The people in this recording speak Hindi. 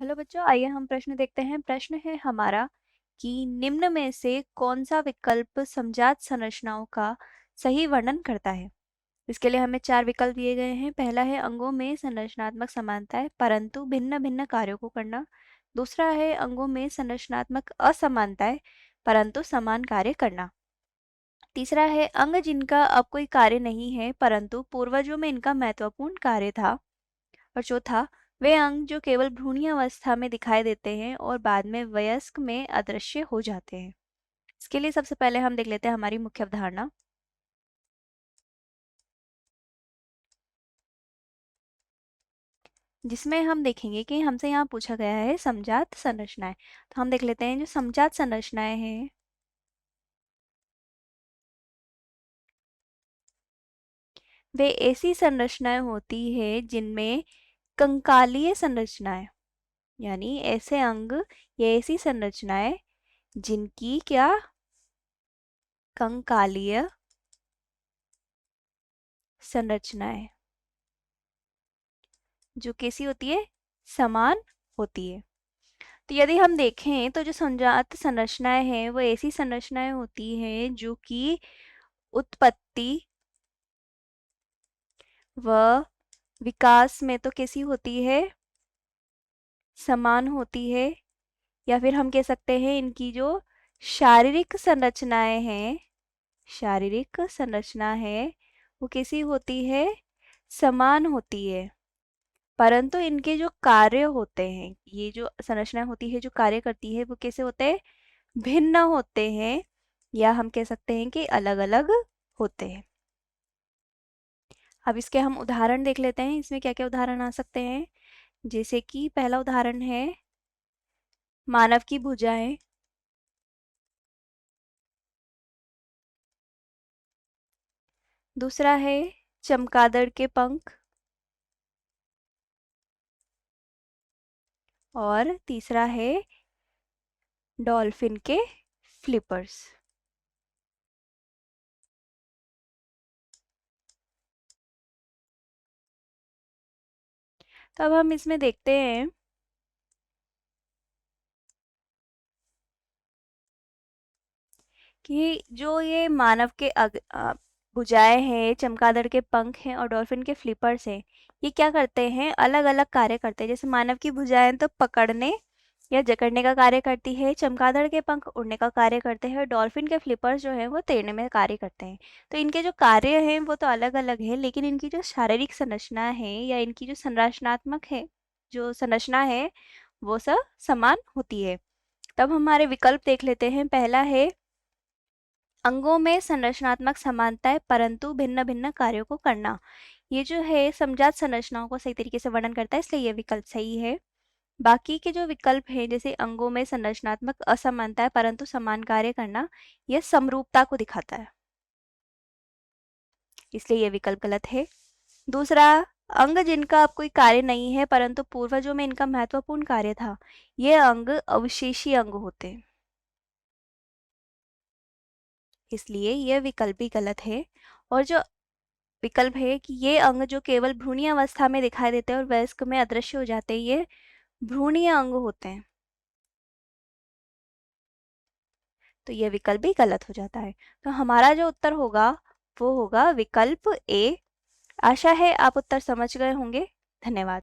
हेलो बच्चों, आइए हम प्रश्न देखते हैं। प्रश्न है हमारा कि निम्न में से कौन सा विकल्प समजात संरचनाओं का सही वर्णन करता है। इसके लिए हमें 4 विकल्प दिए गए हैं। पहला है अंगों में संरचनात्मक समानताएं परंतु भिन्न भिन्न कार्यों को करना। दूसरा है अंगों में संरचनात्मक असमानताएं परंतु समान कार्य करना। तीसरा है अंग जिनका अब कोई कार्य नहीं है परंतु पूर्वजों में इनका महत्वपूर्ण कार्य था। और चौथा, वे अंग जो केवल भ्रूणीय अवस्था में दिखाई देते हैं और बाद में वयस्क में अदृश्य हो जाते हैं। इसके लिए सबसे पहले हम देख लेते हैं हमारी मुख्य अवधारणा, जिसमें हम देखेंगे कि हमसे यहाँ पूछा गया है समजात संरचनाएं। तो हम देख लेते हैं जो समजात संरचनाएं हैं वे ऐसी संरचनाएं होती है जिनमें कंकालीय संरचनाएं, यानी ऐसे अंग या ऐसी संरचनाएं जिनकी क्या कंकालीय संरचनाएं जो कैसी होती है, समान होती है। तो यदि हम देखें तो जो संजात संरचनाएं हैं वो ऐसी संरचनाएं होती हैं जो कि उत्पत्ति व विकास में तो कैसी होती है, समान होती है। या फिर हम कह सकते हैं इनकी जो शारीरिक संरचनाएं हैं, शारीरिक संरचना है वो कैसी होती है, समान होती है। परंतु इनके जो कार्य होते हैं, ये जो संरचना होती है जो कार्य करती है वो कैसे होते हैं, भिन्न होते हैं, या हम कह सकते हैं कि अलग अलग होते हैं। अब इसके हम उदाहरण देख लेते हैं, इसमें क्या क्या उदाहरण आ सकते हैं। जैसे कि पहला उदाहरण है मानव की भुजाएं, दूसरा है चमगादड़ के पंख, और तीसरा है डॉल्फिन के फ्लिपर्स। तो अब हम इसमें देखते हैं कि जो ये मानव के भुजाएं हैं, चमगादड़ के पंख हैं और डॉल्फिन के फ्लिपर्स हैं, ये क्या करते हैं, अलग अलग कार्य करते हैं। जैसे मानव की भुजाएं तो पकड़ने या जकड़ने का कार्य करती है, चमगादड़ के पंख उड़ने का कार्य करते हैं, डॉल्फिन के फ्लिपर्स जो हैं वो तैरने में कार्य करते हैं। तो इनके जो कार्य हैं वो तो अलग अलग है, लेकिन इनकी जो शारीरिक संरचना है या इनकी जो संरचनात्मक है, जो संरचना है वो सब समान होती है। तब हमारे विकल्प देख लेते हैं। पहला है अंगों में संरचनात्मक समानताएं परंतु भिन्न भिन्न कार्यों को करना। ये जो है समजात संरचनाओं को सही तरीके से वर्णन करता है, इसलिए ये विकल्प सही है। बाकी के जो विकल्प हैं जैसे अंगों में संरचनात्मक असमानताएं परंतु समान कार्य करना, यह समरूपता को दिखाता है, इसलिए यह विकल्प गलत है। दूसरा, अंग जिनका अब कोई कार्य नहीं है परंतु पूर्वजों में इनका महत्वपूर्ण कार्य था, ये अंग अवशेषी अंग होते हैं, इसलिए यह विकल्प भी गलत है। और जो विकल्प है कि ये अंग जो केवल भ्रूणीय अवस्था में दिखाई देते हैं और वयस्क में अदृश्य हो जाते हैं, ये भ्रूणीय अंग होते हैं, तो ये विकल्प भी गलत हो जाता है। तो हमारा जो उत्तर होगा वो होगा विकल्प ए। आशा है आप उत्तर समझ गए होंगे। धन्यवाद।